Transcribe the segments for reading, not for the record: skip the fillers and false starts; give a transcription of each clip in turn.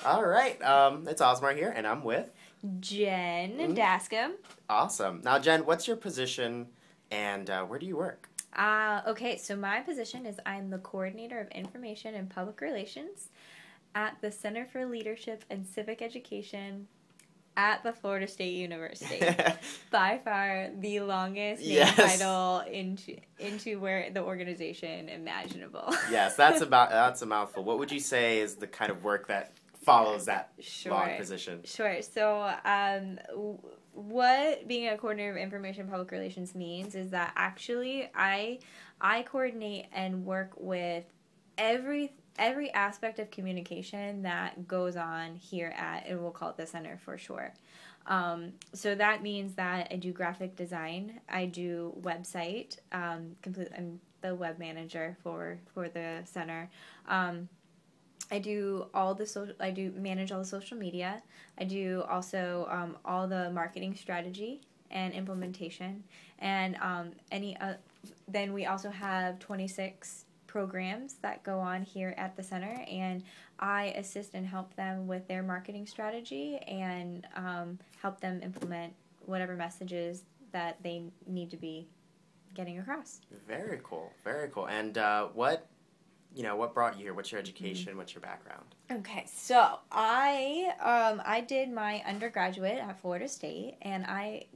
All right. It's Osmar here, and I'm with Jen Mm. Dascom. Awesome. Now, Jen, what's your position, and where do you work? Okay, so my position is I'm the coordinator of information and public relations at the Center for Leadership and Civic Education at the Florida State University. By far the longest name Yes. title into where the organization imaginable. Yes, that's a mouthful. What would you say is the kind of work that follows that long position? Sure. So, what being a coordinator of information and public relations means is that actually I coordinate and work with every aspect of communication that goes on here at, and we'll call it the center for short. So that means that I do graphic design, I do website, I'm the web manager for the center. I do I do manage all the social media. I do also all the marketing strategy and implementation, and then we also have 26 programs that go on here at the center, and I assist and help them with their marketing strategy and help them implement whatever messages that they need to be getting across. Very cool. Very cool. And what brought you here? What's your education? What's your background? Okay, so I did my undergraduate at Florida State, and I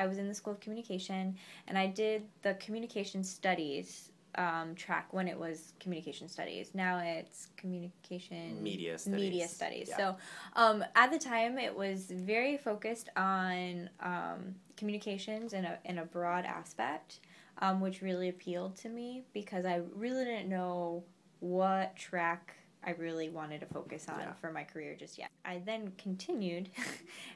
was in the School of Communication, and I did the communication studies track when it was communication studies. Now it's communication Media studies. Yeah. So at the time it was very focused on communications in a broad aspect, which really appealed to me because I really didn't know what track I really wanted to focus on for my career just yet. I then continued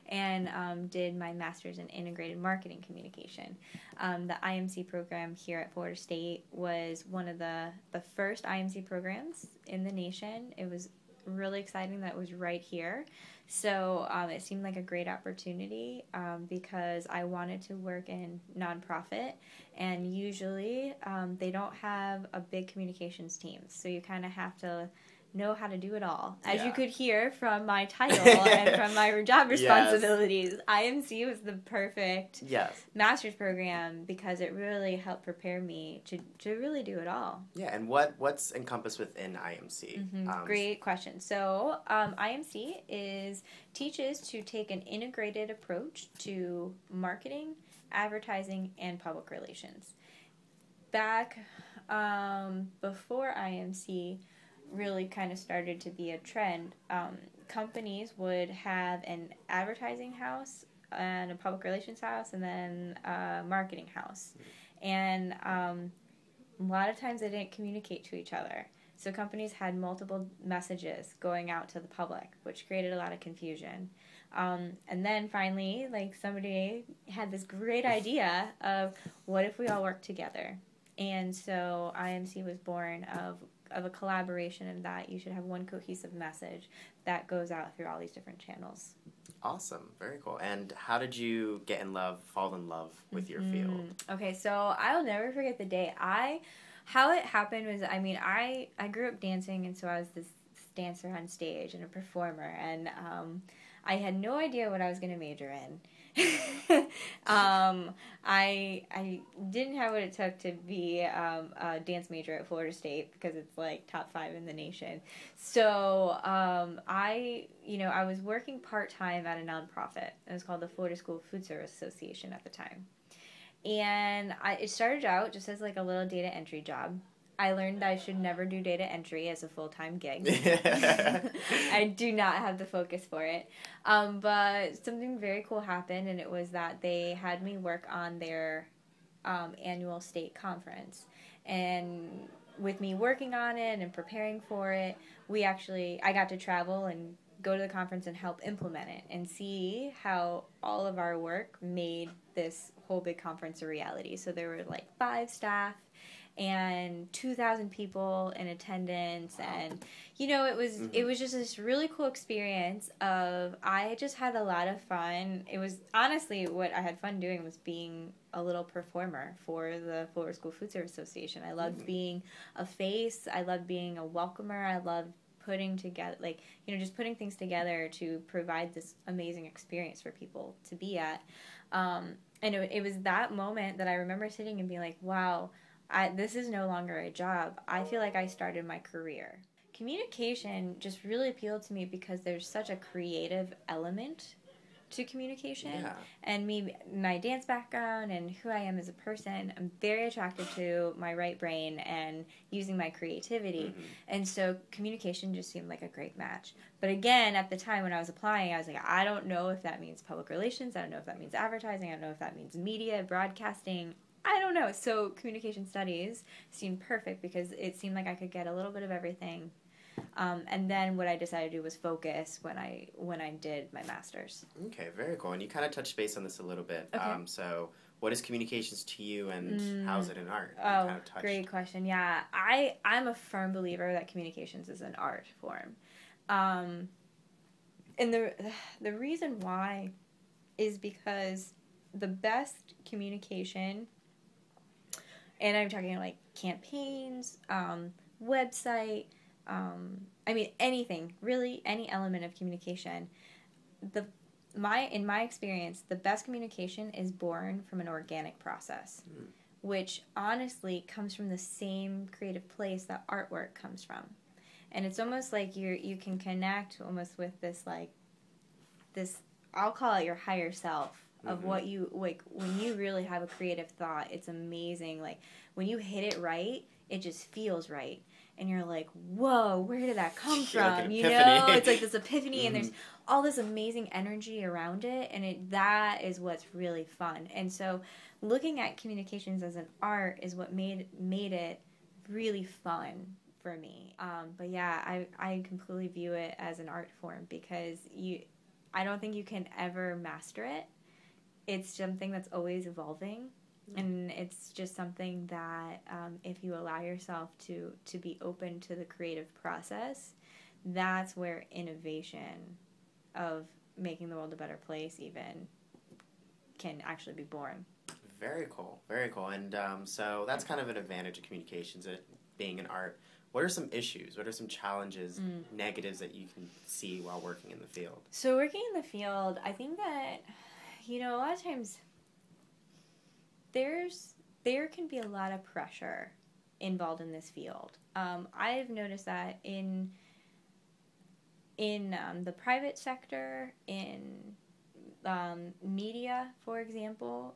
and did my master's in integrated marketing communication. The IMC program here at Florida State was one of the first IMC programs in the nation. It was really exciting that it was right here. So it seemed like a great opportunity because I wanted to work in nonprofit, and usually they don't have a big communications team. So you kind of have to know how to do it all. As you could hear from my title and from my job responsibilities, IMC was the perfect master's program because it really helped prepare me to really do it all. Yeah, and what's encompassed within IMC? Great question. So IMC teaches to take an integrated approach to marketing, advertising, and public relations. Back before IMC really kind of started to be a trend, companies would have an advertising house and a public relations house and then a marketing house. And a lot of times they didn't communicate to each other. So companies had multiple messages going out to the public, which created a lot of confusion. And then finally, somebody had this great idea of what if we all work together? And so IMC was born of a collaboration in that you should have one cohesive message that goes out through all these different channels. Awesome. Very cool. And how did you fall in love with your field? Okay, so I'll never forget the day. How it happened was, I grew up dancing, and so I was this dancer on stage and a performer, and I had no idea what I was going to major in. I didn't have what it took to be a dance major at Florida State because it's top 5 in the nation. So I was working part-time at a nonprofit. It was called the Florida School Food Service Association at the time. And it started out just as a little data entry job. I learned that I should never do data entry as a full-time gig. I do not have the focus for it. But something very cool happened, and it was that they had me work on their annual state conference. And with me working on it and preparing for it, I got to travel and go to the conference and help implement it and see how all of our work made this whole big conference a reality. So there were 5 staff and 2,000 people in attendance, and it was just this really cool experience I just had a lot of fun. It was honestly what I had fun doing was being a little performer for the Florida School Food Service Association. I loved being a face, I loved being a welcomer, I loved putting together, like, just putting things together to provide this amazing experience for people to be at. And it was that moment that I remember sitting and being like, wow, this is no longer a job. I feel like I started my career. Communication just really appealed to me because there's such a creative element to communication. Yeah. And my dance background and who I am as a person, I'm very attracted to my right brain and using my creativity. Mm-hmm. And so communication just seemed like a great match. But again, at the time when I was applying, I was like, I don't know if that means public relations. I don't know if that means advertising. I don't know if that means media, broadcasting. I don't know. So communication studies seemed perfect because it seemed like I could get a little bit of everything. And then what I decided to do was focus when I did my master's. Okay, very cool. And you kind of touched base on this a little bit. Okay. So what is communications to you, and how's it in art? Oh, great question. Yeah, I'm a firm believer that communications is an art form. And the reason why is because the best communication, and I'm talking like campaigns, website, anything, really, any element of communication. In my experience, the best communication is born from an organic process, which honestly comes from the same creative place that artwork comes from. And it's almost like you can connect almost with this, I'll call it your higher self of what you, like, when you really have a creative thought, it's amazing. Like, when you hit it right, it just feels right. And you're like, whoa, where did that come from? It's like this epiphany, and there's all this amazing energy around it, and that is what's really fun. And so looking at communications as an art is what made it really fun for me. But yeah, I completely view it as an art form because I don't think you can ever master it. It's something that's always evolving. And it's just something that if you allow yourself to be open to the creative process, that's where innovation of making the world a better place even can actually be born. Very cool, very cool. And so that's kind of an advantage of communications, it being an art. What are some issues? What are some challenges, negatives that you can see while working in the field? So working in the field, I think that, a lot of times there can be a lot of pressure involved in this field. I've noticed that in the private sector, in media, for example,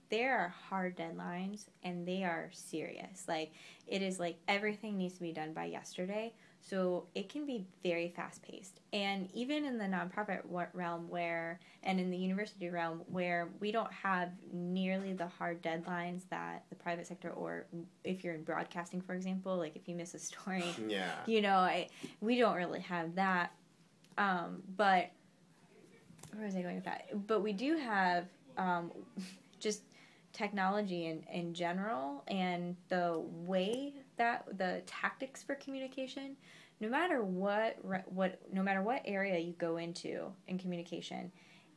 there are hard deadlines and they are serious. Like, it is like everything needs to be done by yesterday. So it can be very fast-paced. And even in the nonprofit realm and in the university realm where we don't have nearly the hard deadlines that the private sector, or if you're in broadcasting, for example, like if you miss a story, we don't really have that. But where was I going with that? But we do have just technology in general, and the way that the tactics for communication, no matter what area you go into in communication,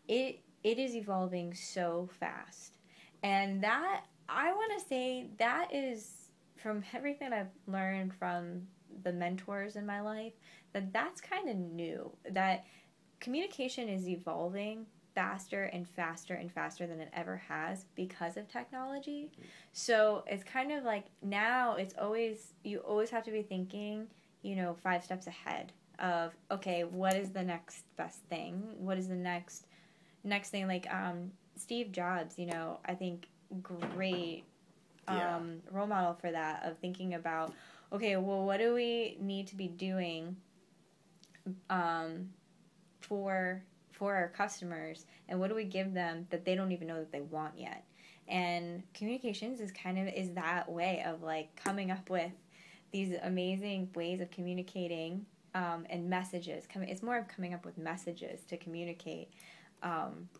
it is evolving so fast. And that, I want to say, that is, from everything I've learned from the mentors in my life, that's kind of new. That communication is evolving faster and faster and faster than it ever has because of technology. So it's kind of like now you always have to be thinking, 5 steps ahead of, okay, what is the next best thing? What is the next thing? Like Steve Jobs, I think great role model for that, of thinking about, okay, well, what do we need to be doing for our customers, and what do we give them that they don't even know that they want yet? And communications is that way of like coming up with these amazing ways of communicating and messages. It's more of coming up with messages to communicate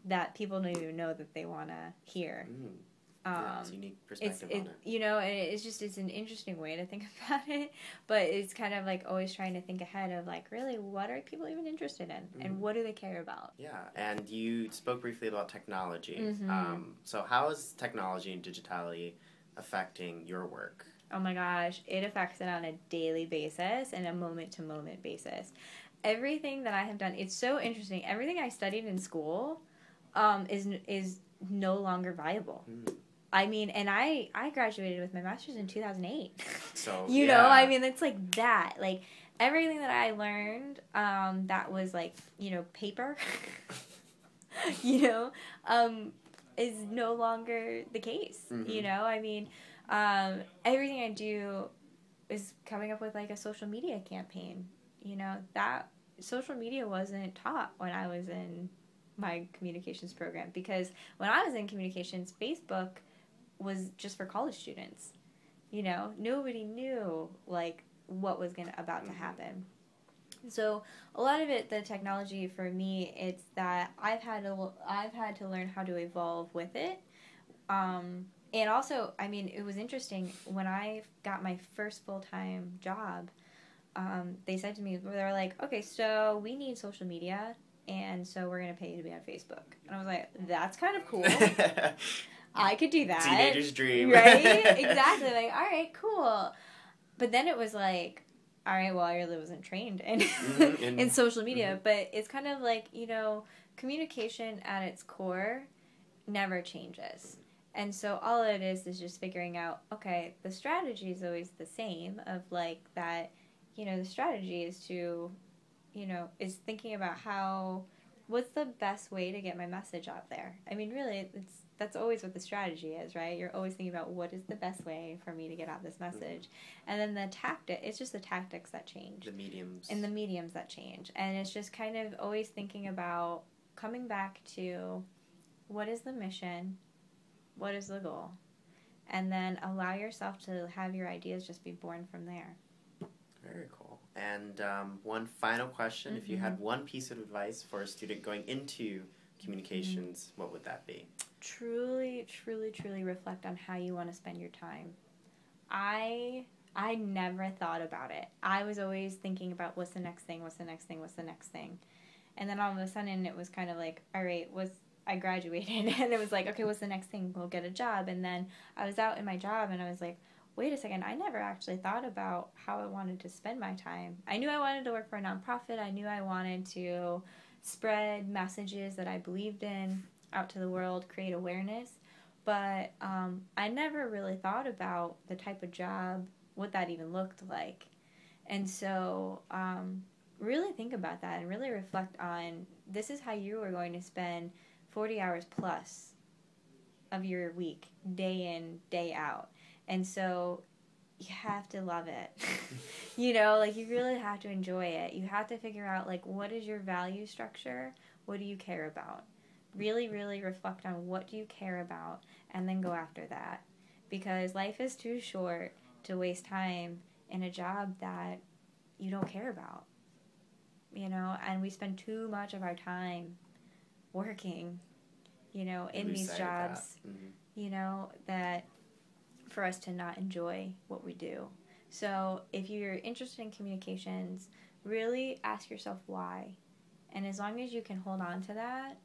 that people don't even know that they want to hear. It's a unique perspective on it. It's an interesting way to think about it, but it's kind of like always trying to think ahead of like, really, what are people even interested in, and what do they care about? Yeah, and you spoke briefly about technology. So how is technology and digitality affecting your work? Oh my gosh, it affects it on a daily basis and a moment-to-moment basis. Everything that I have done, it's so interesting. Everything I studied in school is no longer viable. Mm. I mean, and I graduated with my master's in 2008. So, you know, I mean, it's like that. Like, everything that I learned that was like, you know, paper, you know, is no longer the case. Mm-hmm. You know, I mean, everything I do is coming up with like a social media campaign. You know, that social media wasn't taught when I was in my communications program, because when I was in communications, Facebook was just for college students. You know, nobody knew like what was about to happen. So a lot of it, the technology for me, it's that I've had to learn how to evolve with it. And also, I mean, it was interesting when I got my first full-time job. They said to me, they were like, "Okay, so we need social media, and so we're gonna pay you to be on Facebook." And I was like, "That's kind of cool. I could do that." Teenager's dream. Right? Exactly. Like, all right, cool. But then it was like, all right, well, I really wasn't trained in social media. Mm-hmm. But it's kind of like, you know, communication at its core never changes. And so all it is just figuring out, okay, the strategy is always the same, of like that, you know, the strategy is to, you know, is thinking about what's the best way to get my message out there. I mean, really, that's always what the strategy is, right? You're always thinking about what is the best way for me to get out this message. And then it's just the tactics that change. The mediums. And the mediums that change. And it's just kind of always thinking about coming back to what is the mission, what is the goal, and then allow yourself to have your ideas just be born from there. Very cool. And one final question. Mm-hmm. If you had one piece of advice for a student going into communications, what would that be? Truly, truly, truly reflect on how you want to spend your time. I never thought about it. I was always thinking about what's the next thing, what's the next thing, what's the next thing. And then all of a sudden it was kind of like, all right, I graduated and it was like, okay, what's the next thing? We'll get a job. And then I was out in my job and I was like, wait a second, I never actually thought about how I wanted to spend my time. I knew I wanted to work for a nonprofit. I knew I wanted to spread messages that I believed in out to the world, create awareness. But I never really thought about the type of job, what that even looked like. And so really think about that and really reflect on, this is how you are going to spend 40 hours plus of your week, day in, day out. And so you have to love it. You know, like you really have to enjoy it. You have to figure out like, what is your value structure? What do you care about? Really, really reflect on what do you care about and then go after that. Because life is too short to waste time in a job that you don't care about. You know, and we spend too much of our time working, you know, in these jobs, you know, that for us to not enjoy what we do. So if you're interested in communications, really ask yourself why. And as long as you can hold on to that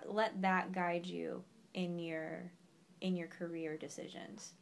let that guide you in your career decisions.